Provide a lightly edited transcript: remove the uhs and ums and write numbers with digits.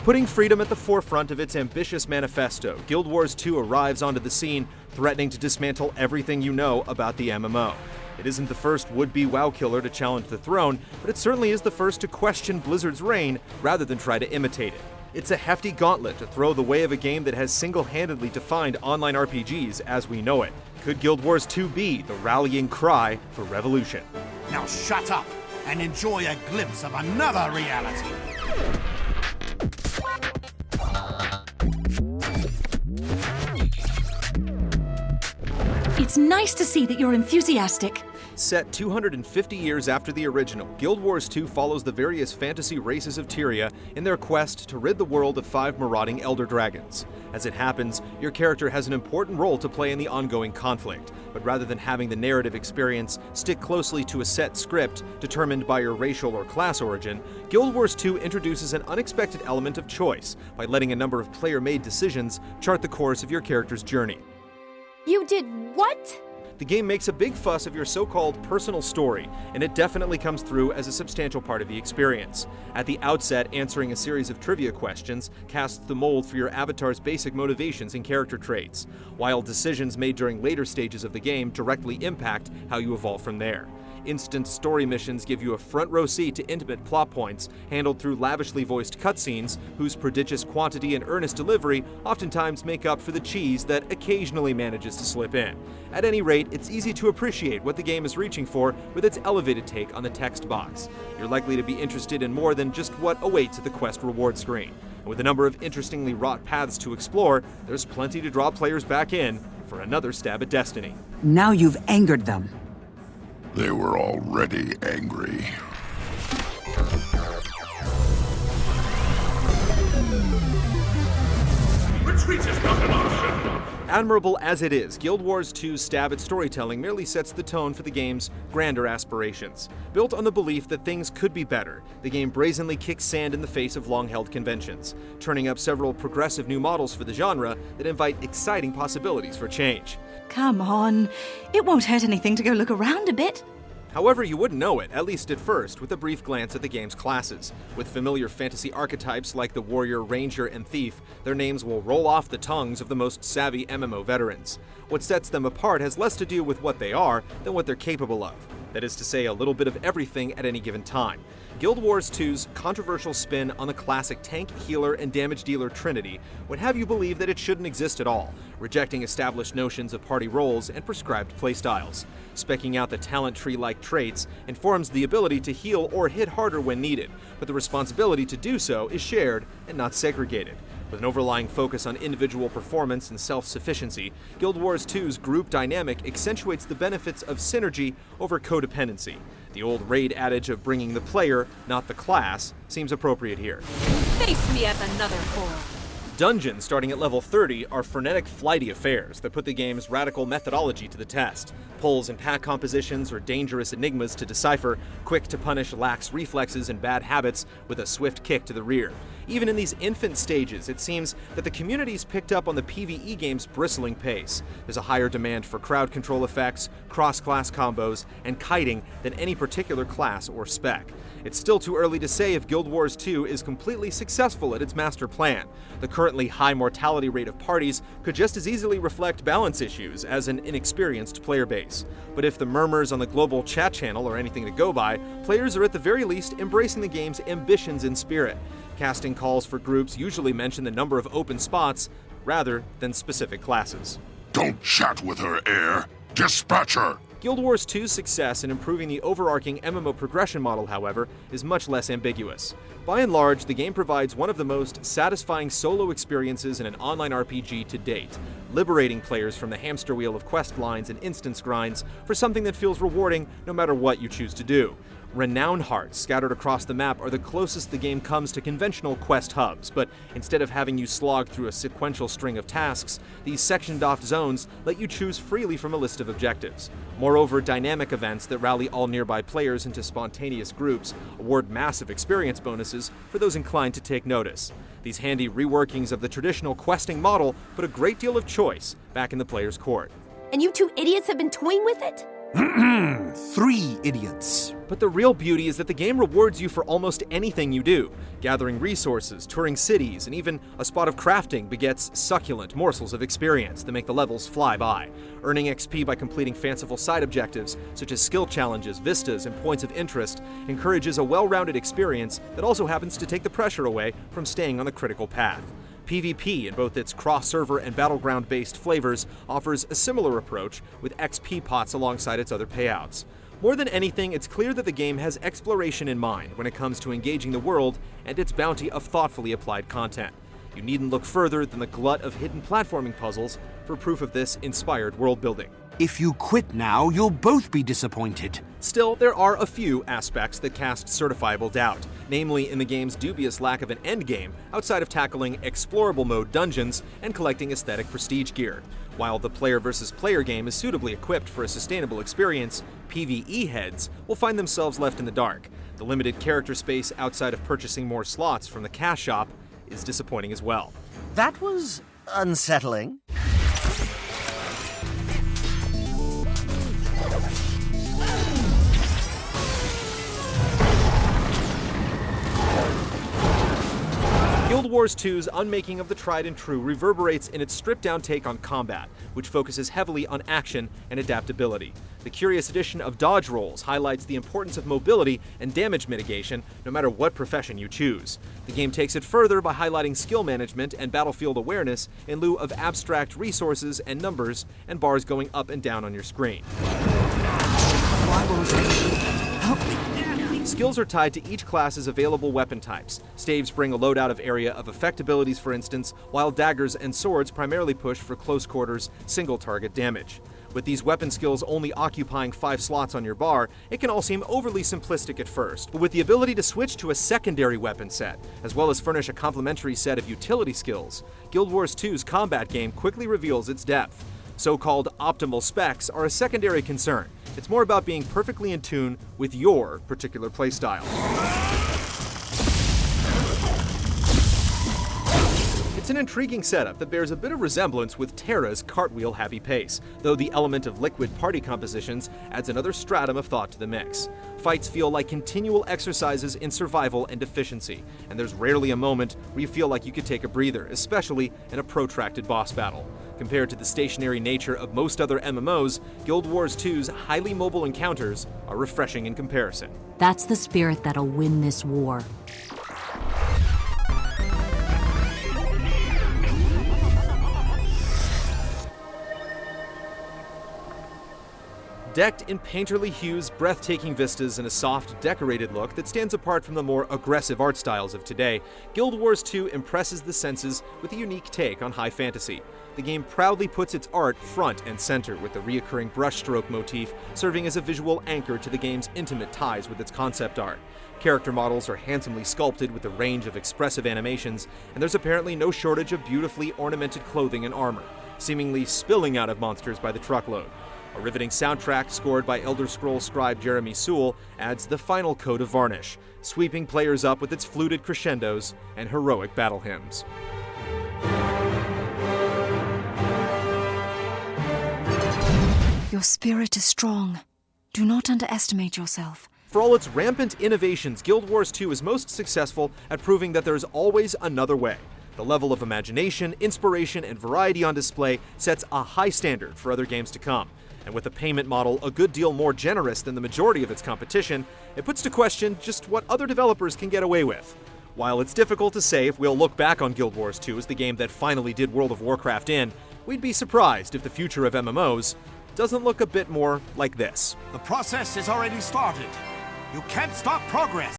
Putting freedom at the forefront of its ambitious manifesto, Guild Wars 2 arrives onto the scene, threatening to dismantle everything you know about the MMO. It isn't the first would-be WoW killer to challenge the throne, but it certainly is the first to question Blizzard's reign rather than try to imitate it. It's a hefty gauntlet to throw the way of a game that has single-handedly defined online RPGs as we know it. Could Guild Wars 2 be the rallying cry for revolution? Now shut up and enjoy a glimpse of another reality. It's nice to see that you're enthusiastic. Set 250 years after the original, Guild Wars 2 follows the various fantasy races of Tyria in their quest to rid the world of 5 marauding elder dragons. As it happens, your character has an important role to play in the ongoing conflict, but rather than having the narrative experience stick closely to a set script determined by your racial or class origin, Guild Wars 2 introduces an unexpected element of choice by letting a number of player-made decisions chart the course of your character's journey. You did what? The game makes a big fuss of your so-called personal story, and it definitely comes through as a substantial part of the experience. At the outset, answering a series of trivia questions casts the mold for your avatar's basic motivations and character traits, while decisions made during later stages of the game directly impact how you evolve from there. Instant story missions give you a front-row seat to intimate plot points handled through lavishly voiced cutscenes whose prodigious quantity and earnest delivery oftentimes make up for the cheese that occasionally manages to slip in. At any rate, it's easy to appreciate what the game is reaching for with its elevated take on the text box. You're likely to be interested in more than just what awaits at the quest reward screen. And with a number of interestingly wrought paths to explore, there's plenty to draw players back in for another stab at destiny. Now you've angered them. They were already angry. Retreat is not an option. Admirable as it is, Guild Wars 2's stab at storytelling merely sets the tone for the game's grander aspirations. Built on the belief that things could be better, the game brazenly kicks sand in the face of long-held conventions, turning up several progressive new models for the genre that invite exciting possibilities for change. Come on, it won't hurt anything to go look around a bit. However, you wouldn't know it, at least at first, with a brief glance at the game's classes. With familiar fantasy archetypes like the warrior, ranger, and thief, their names will roll off the tongues of the most savvy MMO veterans. What sets them apart has less to do with what they are than what they're capable of. That is to say, a little bit of everything at any given time. Guild Wars 2's controversial spin on the classic tank, healer, and damage dealer trinity would have you believe that it shouldn't exist at all, rejecting established notions of party roles and prescribed playstyles. Specking out the talent tree-like traits informs the ability to heal or hit harder when needed, but the responsibility to do so is shared and not segregated. With an overlying focus on individual performance and self-sufficiency, Guild Wars 2's group dynamic accentuates the benefits of synergy over codependency. The old raid adage of bringing the player, not the class, seems appropriate here. Face me as another foe. Dungeons, starting at level 30, are frenetic, flighty affairs that put the game's radical methodology to the test. Pulls and pack compositions are dangerous enigmas to decipher, quick to punish lax reflexes and bad habits with a swift kick to the rear. Even in these infant stages, it seems that the community's picked up on the PvE game's bristling pace. There's a higher demand for crowd control effects, cross-class combos, and kiting than any particular class or spec. It's still too early to say if Guild Wars 2 is completely successful at its master plan. The currently high mortality rate of parties could just as easily reflect balance issues as an inexperienced player base. But if the murmurs on the global chat channel are anything to go by, players are at the very least embracing the game's ambitions in spirit. Casting calls for groups usually mention the number of open spots rather than specific classes. Don't chat with her, heir. Dispatch her! Guild Wars 2's success in improving the overarching MMO progression model, however, is much less ambiguous. By and large, the game provides one of the most satisfying solo experiences in an online RPG to date, liberating players from the hamster wheel of quest lines and instance grinds for something that feels rewarding no matter what you choose to do. Renown hearts scattered across the map are the closest the game comes to conventional quest hubs, but instead of having you slog through a sequential string of tasks, these sectioned-off zones let you choose freely from a list of objectives. Moreover, dynamic events that rally all nearby players into spontaneous groups award massive experience bonuses for those inclined to take notice. These handy reworkings of the traditional questing model put a great deal of choice back in the player's court. And you two idiots have been toying with it? 3 idiots. But the real beauty is that the game rewards you for almost anything you do. Gathering resources, touring cities, and even a spot of crafting begets succulent morsels of experience that make the levels fly by. Earning XP by completing fanciful side objectives, such as skill challenges, vistas, and points of interest, encourages a well-rounded experience that also happens to take the pressure away from staying on the critical path. PvP, in both its cross-server and battleground-based flavors, offers a similar approach with XP pots alongside its other payouts. More than anything, it's clear that the game has exploration in mind when it comes to engaging the world and its bounty of thoughtfully applied content. You needn't look further than the glut of hidden platforming puzzles for proof of this inspired world building. If you quit now, you'll both be disappointed. Still, there are a few aspects that cast certifiable doubt, namely in the game's dubious lack of an endgame outside of tackling explorable mode dungeons and collecting aesthetic prestige gear. While the player versus player game is suitably equipped for a sustainable experience, PvE heads will find themselves left in the dark. The limited character space outside of purchasing more slots from the cash shop is disappointing as well. That was unsettling. Guild Wars 2's unmaking of the tried and true reverberates in its stripped-down take on combat, which focuses heavily on action and adaptability. The curious addition of dodge rolls highlights the importance of mobility and damage mitigation, no matter what profession you choose. The game takes it further by highlighting skill management and battlefield awareness in lieu of abstract resources and numbers and bars going up and down on your screen. Help me. Skills are tied to each class's available weapon types. Staves bring a loadout of area of effect abilities, for instance, while daggers and swords primarily push for close quarters, single target damage. With these weapon skills only occupying 5 slots on your bar, it can all seem overly simplistic at first, but with the ability to switch to a secondary weapon set, as well as furnish a complementary set of utility skills, Guild Wars 2's combat game quickly reveals its depth. So-called optimal specs are a secondary concern. It's more about being perfectly in tune with your particular playstyle. It's an intriguing setup that bears a bit of resemblance with Terra's cartwheel happy pace, though the element of liquid party compositions adds another stratum of thought to the mix. Fights feel like continual exercises in survival and efficiency, and there's rarely a moment where you feel like you could take a breather, especially in a protracted boss battle. Compared to the stationary nature of most other MMOs, Guild Wars 2's highly mobile encounters are refreshing in comparison. That's the spirit that'll win this war. Decked in painterly hues, breathtaking vistas, and a soft, decorated look that stands apart from the more aggressive art styles of today, Guild Wars 2 impresses the senses with a unique take on high fantasy. The game proudly puts its art front and center, with the reoccurring brushstroke motif serving as a visual anchor to the game's intimate ties with its concept art. Character models are handsomely sculpted with a range of expressive animations, and there's apparently no shortage of beautifully ornamented clothing and armor, seemingly spilling out of monsters by the truckload. A riveting soundtrack scored by Elder Scrolls scribe Jeremy Sewell adds the final coat of varnish, sweeping players up with its fluted crescendos and heroic battle hymns. Your spirit is strong. Do not underestimate yourself. For all its rampant innovations, Guild Wars 2 is most successful at proving that there's always another way. The level of imagination, inspiration, and variety on display sets a high standard for other games to come. And with a payment model a good deal more generous than the majority of its competition, it puts to question just what other developers can get away with. While it's difficult to say if we'll look back on Guild Wars 2 as the game that finally did World of Warcraft in, we'd be surprised if the future of MMOs doesn't look a bit more like this. The process is already started. You can't stop progress.